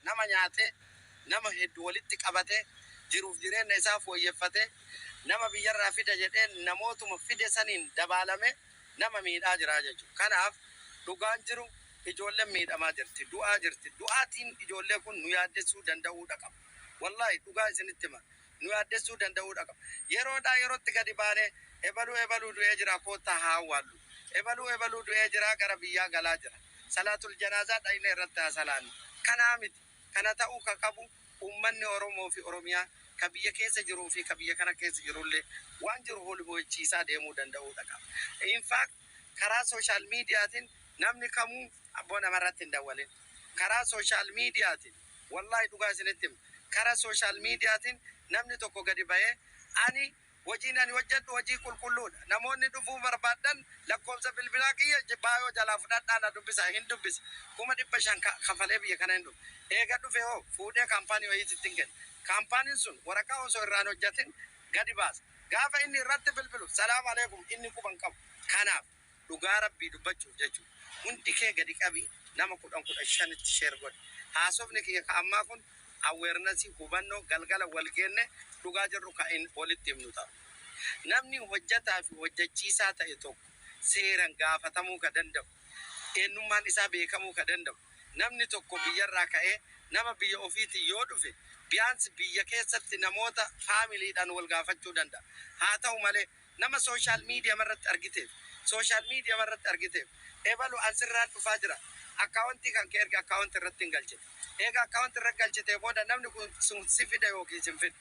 nama nyaate nama hedduu walitti qabate jiruuf jireenya isaa fooyyeffate nama biyyarraa fida jedhee namootuma fide saniin dabalame nama miidhaa jira jechuudha. Kanaaf dhugaan jiru ijoolleen miidhamaa jirti, du'aa jirti. Du'aatiin ijoollee kun nu yaaddessuu danda'uudha qaba. Wallahi dhugaa isinitti hima. Nu yaaddessuu danda'uudha qaba. Yeroodhaa yerootti gadi baanee ebaluu du'ee jira koottaa haa awwaallu. Ebaluu du'ee jira gara biyyaa galaa jira. Salaatul janaazaa dhayne irratti haa salaannu. Kanaa miti. Kana ta'uu ka qabu uummanni Oromoo fi Oromiyaa ka biyya keessa jiruu fi ka biyya kana keessa jirullee waan jiru holibochiisaa deemuu danda'uudha qaba. In fact karaa social mediaatiin namni kamuu abboo namarratti hin dawwalin. Karaa social mediaatiin wallahi dhugaa isinitti hima. Karaa social mediaatiin namni tokko gadi bahee ani hojiin ani hojjedhu hojii qulqulluudha. Namoonni dhufuu barbaadan lakkoofsa bilbilaa kiyya baay'oo jalaa fudhadhaan dubbisa hin dubbisa. 500 kafalee biyya kana hin dhufu. Eega dhufe hoo fuudhee kaampaanii wayiitti hin kennu. Kaampaaniin sun waraqaa osoo irraan hojjetin gadi baasa. Gaafa inni irratti bilbilu salaam aleikum inni quban qabu. Kanaaf dhugaa rabbii dubbachuuf jechuudha. Hundi kee gadi qabi nama 15 share godhi. Haasofni kiyya ka ammaa kun awareness hubannoo galgala wal kenne dhugaa jirru ka in walitti himnu ta'a. Namni hojjetaa fi hojjechiisaa ta'e tokko seeraan gaafatamuu ka danda'u. Eenyummaan isaa beekamuu ka danda'u. Namni tokko biyyarraa ka'ee nama biyya ofiitii yoo dhufe biyaansi biyya keessatti namoota faamiliidhaan wal gaafachuu danda'a. Haa ta'u malee nama social media irratti argiteef ebalu ansirraan dhufaa jira. Akkaawuntii kan kee erga akkaawuntii irratti hin galchine. Eega akkaawuntii irratti galchitee booda namni kun si fida yookiin sin fida.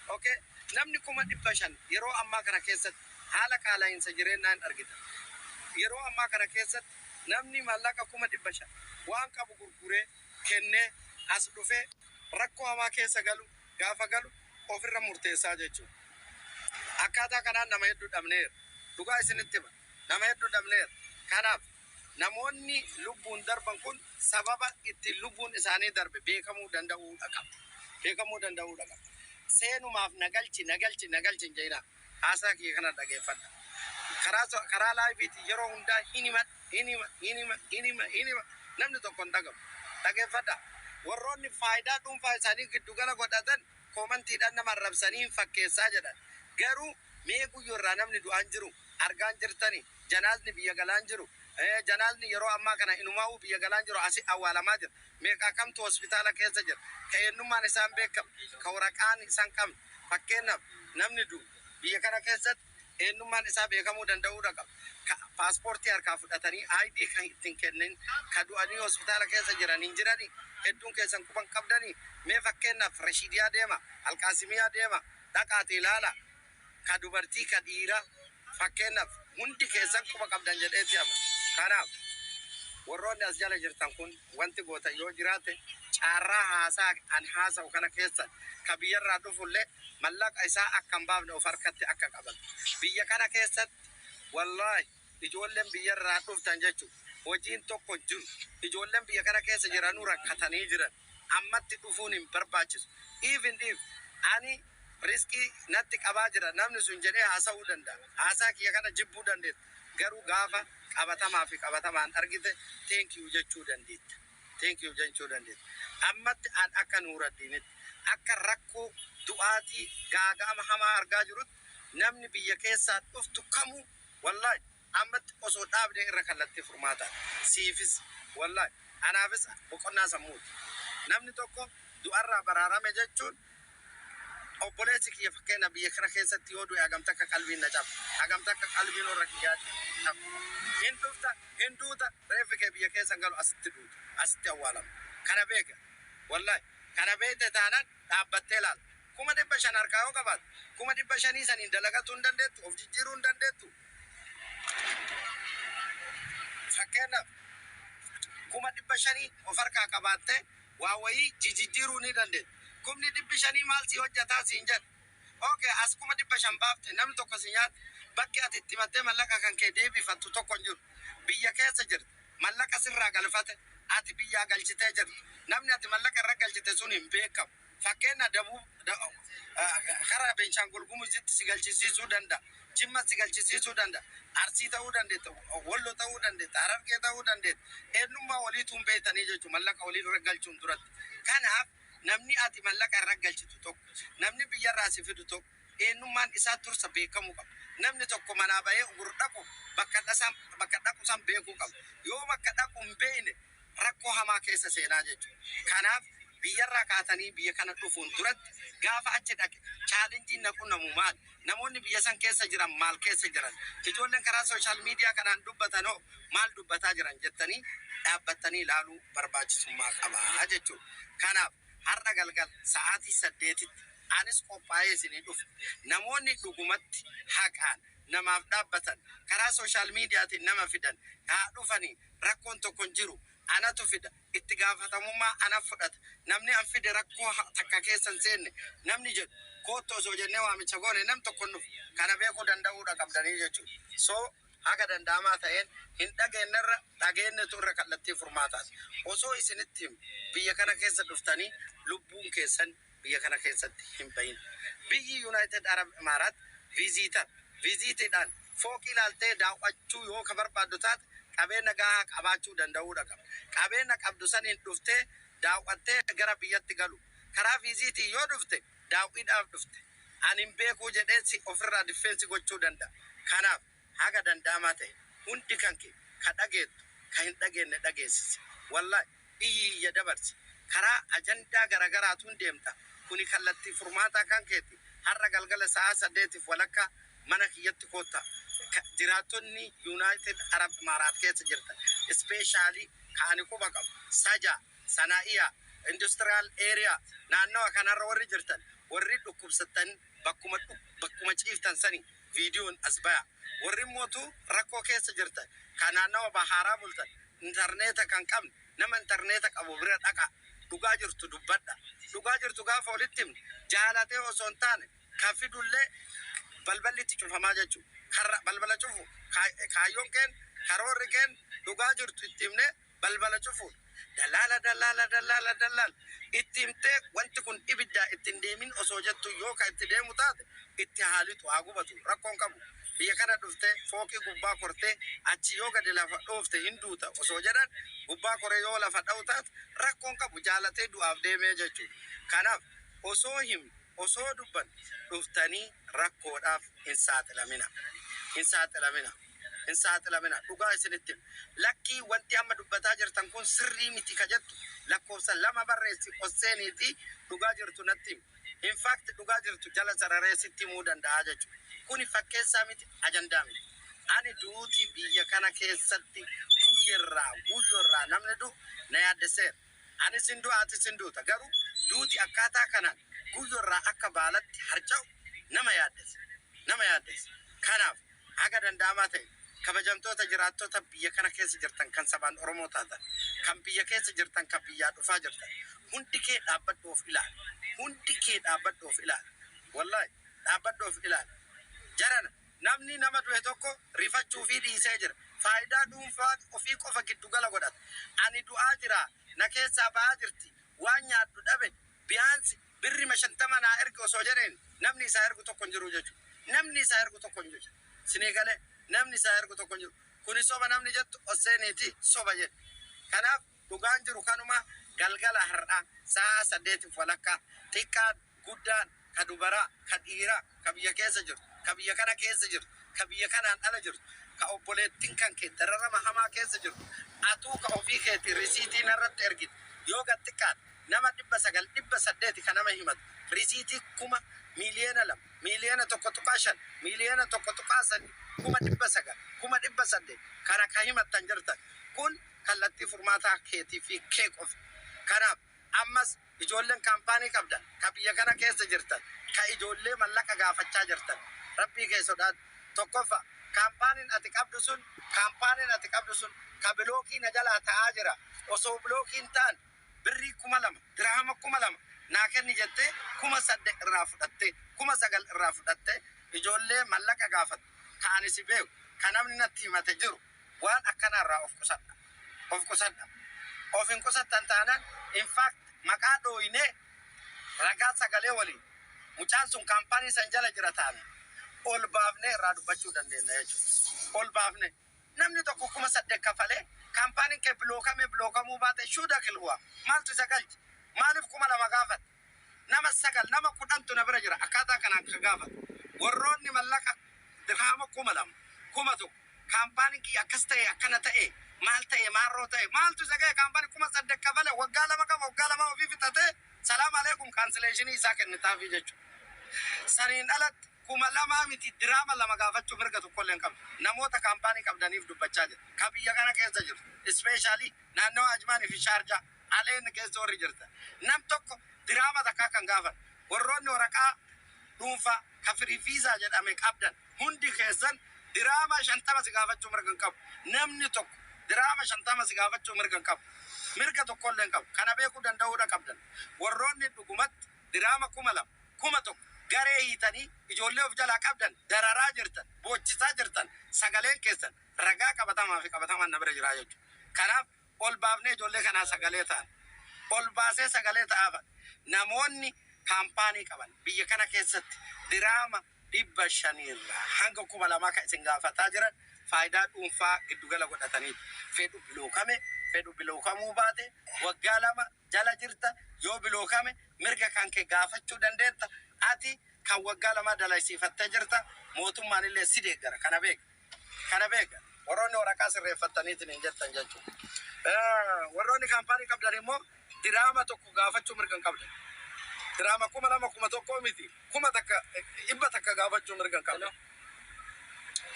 Okay? Namni 500 yeroo ammaa kana keessatti haala qaala'insa jireenyaa hin argita. Yeroo ammaa kana keessatti namni maallaqa 500 waan qabu gurguree kennee as dhufee rakkoo hamaa keessa gaafa galu ofirra murteessaa jechuudha. Akkaataa kanaan nama hedduu dhabneera. Dhugaa isinitti hima. Nama hedduu dhabneera. Kanaaf namoonni lubbuun darban kun sababa itti lubbuun isaanii darbe beekamuu danda'uudha qaba. Seenumaaf nagalchi hin jeenaa. Haasaa kiyya kana dhageeffadha. Karaa laayiviitii yeroo hundaa hinima namni tokko hin dhagahu. Dhageeffadha. Warroonni faayidaa dhuunfaa isaanii giddugala godhatan koomantiidhaan nama arrabsanii fakkeessaa jedhan. Garuu mee guyyoorraa namni du'aan jiru argaan jirtani janaazni biyya galaan jiru. Janaazni yeroo ammaa kana inumaa'uu biyya galaan jiru asi awwaalamaa jira. Meeqa kamtu hospitaala keessa jira. Ka eenyummaan isaan beekamu, ka waraqaan isaan qabne. Fakkeenyaaf namni du'u biyya kana keessatti eenyummaan isaa beekamuu danda'uudha qaba. Paaspoortii harkaa fudhatanii ID kan ittiin kennin ka du'anii hospitaala keessa jiran hin jiranii hedduun keessan quban qabdanii mee fakkeenyaaf Rashiidiyaa deema, Alqaasimiyaa deema, dhaqaati ilaala. Ka dubartii ka dhiiraa fakkeenyaaf hundi keessan quba qabdan jedheeti ama. Kanaaf warroonni as jala jirtan kun wanti goota yoo jiraate caarraa haasaa an haasa'u kana keessa ka biyyarraa dhufullee mallaqa isaa akka hin baafne of harkatti akka qaban. Biyya kana keessatti wallahi ijoolleen biyyarraa dhuftan jechuudha. Hojiin tokko jiru. Ijoolleen biyya kana keessa jiranuu rakkatanii jiran. Ammatti dhufuun hin barbaachisu. Even if ani riskii natti qabaa jira namni sun jedhee haasa'uu danda'a. Haasaa kiyya kana jibbuu dandeetta. Garuu gaafa qabatamaan argite thank you jechuu dandeetta. Ammatti an akka Nuuraddiinitti akka rakkoo du'aatii gaaga'ama hamaa argaa jirutti namni biyya keessaa dhuftu kamuu wallahi ammatti osoo dhaabdee irra kallattii furmaata. Siifis wallahi anaafis boqonnaa sammuuti. Namni tokko du'arraa baraarame jechuun obboleessi kiyya fakkeenya biyya kana keessatti yoo du'e hagamta akka qalbiin na cabu. Hagamta akka qalbiin warra kiyyaa cabu. Hin duuta reeffi kee biyya keessa galu asitti duutu. Asitti awwaalama. Kana beeka. Wallahi kana beekte taanaan dhaabbattee ilaala. 500 harkaa yoo qabaatu 500 saniin dalagatuu hin dandeettu, of jijjiiruu hin dandeettu. Fakkeenyaaf 500 of harkaa qabaattee waa wayii jijjiiruu ni dandeettu. 500 maal si hojjetaa siin jedha. Okay, as 500 baafte namni tokko si nyaata. Bakki ati itti mattee mallaqa kan kee deebifattu tokko hin jiru. Biyya keessa jirti. Mallaqa sirraa galfate ati biyyaa galchitee jirti. Namni ati mallaqa irra galchite sun hin beekamu. Fakkeenya karaa Beenishaangul Gumuzitti si galchisiisuu danda'a. jimma si galchisiisuu danda'a. Arsii ta'uu dandeetta, Wallo ta'uu dandeetta, Harargee ta'uu dandeetta. Eenyummaa waliituun beektanii jechuun mallaqa walii irra galchuun duratti. Kanaaf namni ati mallaqa irra galchitu tokko, namni biyyarraa si fidu tokko, eenyummaan isaa dursa beekamuu qaba. Namni tokko manaa bahee gurdhaqu bakka dhaqu san beekuu qaba. Yoo bakka dhaqu hin beekne rakkoo hamaa keessa seenaa jechuudha. Kanaaf biyyarraa kaatanii biyya kana dhufuun duratti gaafa achi dhaqe chaalenjiin na qunnamu maal? Namoonni biyya san keessa jiran maal keessa jiran? Ijoolleen karaa sooshaal miidiyaa kanaan dubbatanoo maal dubbataa jiran jettanii dhaabbattanii ilaaluu barbaachisummaa qabaa jechuudha. Kanaaf har'a galgal sa'aatii 8tti anis qophaa'ee isinii dhufe. Namoonni dhugumatti haqaan namaaf dhaabbatan karaa sooshaal miidiyaatiin nama fidan haa dhufanii rakkoon tokko hin jiru. Anatu fida itti gaafatamummaa ana fudhata. Namni an fide rakkoo takka keessa hin seenne namni jedhu koottoo osoo jennee waamicha goone nam tokko nuuf kana beekuu danda'uudha qabdanii jechuudha. So haga danda'amaa ta'een hin dhageenyerra dhageenyetu irra kallattii furmaataati. Osoo isinitti biyya kana keessa dhuftanii lubbuun keessan biyya kana keessatti hin bahin. Biyyi United Arab Emiraat viizitiidhaan fooqii ilaaltee daawwachuu yoo ka barbaaddu taate qabeenya gahaa qabaachuu danda'uudha qaba. Qabeenya qabdu saniin dhuftee daawwattee gara biyyatti galu. Karaa viiziitii yoo dhufte daawwiidhaaf dhufte. Ani hin beekuu jedhee si ofirraa difeensi gochuu danda'a. Kanaaf haga danda'amaa ta'e hundi kan kee ka dhageettu ka hin dhageenye dhageessisi. Wallahi iyya dabarsi. Karaa ajandaa garagaraatuun deemta. Kuni kallattii furmaataa kan keeti. Har'a galgala sa'a 8 walakka mana kiyyatti koottaa. Jiraattonni United Arab Emiraat keessa jirtan especially kaani quba qabu Saja, Sanaa'iyaa, Industrial Area naannawa kanarra warri jirtan warri dhukkubsatan bakkuma ciiftan sani viidiyoon as baya. Warri mootu rakkoo keessa jirtan kan naannawa baharaa bultan intarneeta kan qabne nama intarneeta qabu bira dhaqa. Dhugaa jirtu dubbadha. Dhugaa jirtu gaafa walitti himne jaalatee osoo hin taane kan fidullee balballi itti cufamaa jechuudha. Karra balbala cufu kaayyoon keen karoorri keen dhugaa jirtu itti himne balbala cufu dalaala itti himtee wanti kun ibiddaa ittiin deemin osoo jettu yoo ka itti deemu taate itti haalitu haa gubatu rakkoon qabu. Biyya kana dhuftee fooqii gubbaa kortee achi yoo gadi lafa dhoofte hin duuta osoo jedhan gubbaa koree yoo lafa dha'u taate rakkoon qabu jaalatee du'aaf deemee jechuudha. Kanaaf osoo dubban dhuftanii rakkoodhaaf hin saaxilamina. Dhugaa isinitti lakkii wanti amma dubbataa jirtan kun sirrii miti ka jettu lakkoofsa 2 barreessi osseeniiti dhugaa jirtu natti. In fact dhugaa jirtu jala sarareessitti himuu danda'a jechuudha. Kuni fakkeessaa miti ajandaa miti. Ani duuti biyya kana keessatti guyyoorraa namni du na yaaddeseera. Ani sindu ati sinduuta garuu duuti akkaataa kanaan guyyoorraa akka baalatti harca'u nama yaaddese. Kanaaf haga danda'amaa ta'e kabajamtoota jiraattota biyya kana keessa jirtan kan sabaan Oromoo taatan kan biyya keessa jirtan kan biyyaa dhufaa jirtan hundi kee dhaabbadhoof ilaala. Wallahi dhaabbadhoof ilaala. Jarana namni nama du'e tokko rifachuu fi dhiisee jira. Faayidaa dhuunfaa ofii qofa giddu gala godhata. Ani du'aa jira na keessaa ba'aa jirti waan nyaaddu dhabe biyaansi birri 50 naa ergi osoo jedheen namni isaa ergu tokko hin jiru jechuudha. Namni isaa ergu tokko hin jiru. Sinii galee namni isaa ergu tokko hin jiru. Kuni soba namni jettu osseeniiti soba jedhe. Kanaaf dhugaan jiru kanuma galgala har'aa sa'a 8 walakkaa xiqqaan guddaan ka dubaraa ka dhiiraa ka biyya keessa jiru ka biyya kana keessa jiru ka biyya kanaan ala jiru ka obboleettiin kan kee dararama hamaa keessa jiru atuu ka ofii keetii risiitii narratti ergite yoo gattiqqaan nama 900 ka nama himatu risiitii 1 miliyoona 2 miliyoona 1.5 miliyoona 1.3 900 800 kana ka himattan jirtan kun kallattii furmaataa keetii fi kee qofa. Kanaaf ammas ijoolleen kaampaanii qabdan ka biyya kana keessa jirtan ka ijoollee mallaqa gaafachaa jirtan rabbii kee sodaadhu. Tokkoffaa kaampaaniin ati qabdu sun ka bilookii na jalaa ta'aa jira. Osoo bilookiin ta'an birrii 2,000 dirhama 2,000 naa kenni jettee 8,000 irraa fudhattee 9,000 irraa fudhattee ijoollee mallaqa gaafatu ka ani si beeku ka namni natti himate jiru waan akkanarraa of qusadha. Of hin qusattan taanaan in fact maqaa dhooyinee ragaa sagalee waliin mucaan sun kaampaanii san jala jira taane ol baafnee irraa dubbachuu dandeenya jechuudha. Ol baafnee namni tokko 8,000 kafalee kaampaaniin kee bilookamuu baate shuuda kilwa maaltu isa galche maaliif 2,000 gaafate nama 9 nama 10tu na bira jira akkaataa kanaan ka gaafate warroonni mallaqa dirhama 2,000 1,000 kaampaaniin kiyya akkas ta'e akkana ta'e maal ta'e maarroo ta'e maaltu isa ga'e kaampaanii 8,000 kafalee waggaa 2 qaba waggaa 2 ofii fixatee salaam aleikum kaansileeshinii isaa kennitaafii jechuudha. Saniin alatti 2,000 miti diraama 2 gaafachuu mirga tokkollee hin qabdu. Namoota kaampaanii qabdaniif dubbachaa jira. Ka biyya kana keessa jiru. Ispeeshaalii naannoo Ajmaanii fi Shaarjaa aleen keessa warri jirta. Nam tokko diraama takkaa kan gaafan. Warroonni waraqaa dhuunfaa ka firii viizaa jedhame qabdan hundi keessan diraama 50 si gaafachuu mirga hin qabu. Namni tokko diraama 50 si gaafachuu mirga hin qabu. Mirga tokkollee hin qabu. Kana beekuu danda'uudha qabdan. Warroonni dhugumatti diraama 2,000 1,000 garee hiitanii ijoollee of jalaa qabdan dararaa jirtan boochisaa jirtan sagaleen keessan ragaa qabatamaa fi qabatamaan na bira jiraa jechuudha. Kanaaf ol baafnee ijoollee kanaa sagalee ta'an ol baasee sagalee ta'aafan namoonni kaampaanii qaban biyya kana keessatti diraama 500 irraa hanga 2,000 kan isin gaafataa jiran faayidaa dhuunfaa giddugala godhataniiti. Fedhu bilookame fedhu bilookamuu baate waggaa 2 jala jirta yoo bilookame mirga kan kee gaafachuu dandeetta. Ati kan waggaa 2 dalaysiifattee jirta mootummaan illee si deeggara kana beeka warroonni waraqaa sirreeffataniitiin hin jettan jechuudha. Warroonni kaampaanii qabdan immoo diraama tokko gaafachuu mirga hin qabdan. Diraama 2,000 1,000 miti 1,000 takka gaafachuu mirga hin qabdan.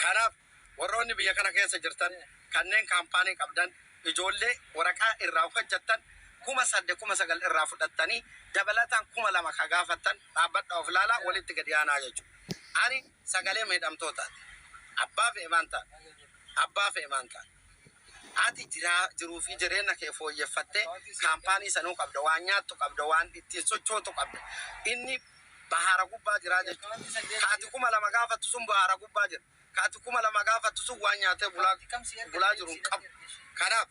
Kanaaf warroonni biyya kana keessa jirtan kanneen kaampaanii qabdan ijoollee waraqaa irraa hojjettan 8,000 irraa fudhattanii dabalataan 2,000 ka gaafattan dhaabbadha of laalaa walitti gadi aanaa jechuudha. Ani sagalee miidhamtootaati. Abbaa fi imaantaa. Ati jiruu fi jireenya kee fooyyeffattee kaampaanii sanuu qabda waan nyaattu qabda waan ittiin sochootu qabda. Inni bahara gubbaa jiraa jechuudha. Kaati 2,000 gaafattu sun bahara gubbaa jira. Kaati 2,000 gaafattu sun waan nyaatee bulaa jiru hin qabu. Kanaaf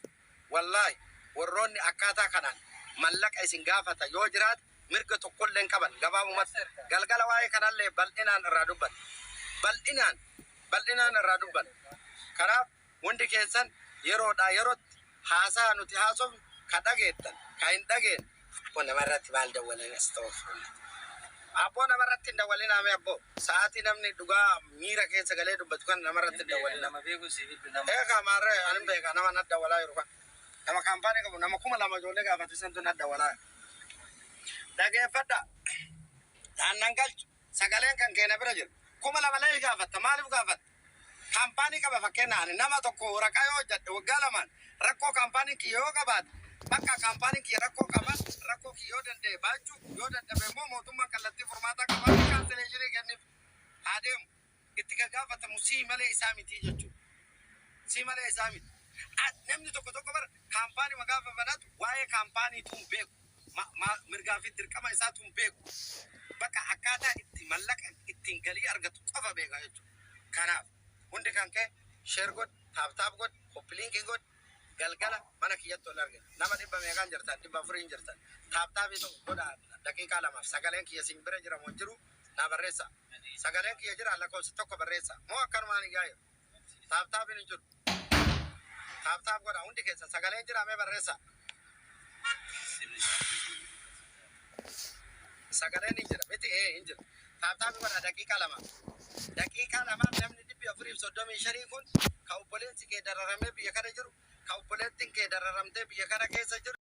wallaahi warroonni akkaataa kanaan mallaqa isin gaafata yoo jiraat mirga tokkollee hin qaban gabaabumatti galgala waa'ee kanallee bal'inaan irraa dubban. Kanaaf hundi keessan yeroodhaa yerootti haasaa nuti haasofnu ka dhageettan ka hin dhageen abboo namarratti maal dawwalan as ta'uuf. Abboo namarratti hin dawwalin ame abboo sa'aatii namni dhugaa miira keessa galee dubbatu kan namarratti hin dawwalin nama beeku sibiilu nama. Eegaa maarree ani beeka nama nadda walaa jiru kan. Nama kaampaanii qabu nama 2,000 ijoollee gaafatu santu nadda walaa. Dhageeffadha. Aannan galchu sagaleen kan keenya bira jiru. 2,000 lee gaafatta maaliif gaafatta? Kaampaanii qaba fakkeenyaaf nama tokko waraqaa yoo hojjette waggaa 2 rakkoo kaampaanii kiyya yoo qabaate bakka kaampaanii kiyya rakkoo qaba rakkoo kiyya yoo danda'e baachuu yoo dadhabe immoo mootummaan kallattii furmaataa qabaatu kaansileeshinii kenniif haa deemu itti gaafatamu sii malee isaa miti jechuudha. Sii malee isaa miti. Namni tokko bara kaampaanii magaafa banatu waa'ee kaampaanii tuun beeku mirgaa fi dirqama isaa tuun beeku bakka akkaataa itti mallaqa ittiin galii argatu qofa beeka jechuudha. Kanaaf hundi kan kee sheer god taaptaap god hoppiliinki god galgala mana kiyyatti ol argina nama 100 meeqaan jirtan 400 jirtan taaptaapii tokko godha daqiiqaa 2 sagaleen kiyya sin bira jira moo jiru na barreessa sagaleen kiyya jira lakkoofsa tokko barreessa moo akkanumaan iyyaa'e taaptaapiin hin jiru. Taaptaap godha hundi keessa sagaleen jira mee barreessa. Sagaleen hin jira miti hin jira. Taaptaap godha daqiiqaa 2 namni 435 kun ka obboleessi kee dararamee biyya kana jiru ka obboleettiin kee dararamtee biyya kana keessa jiru.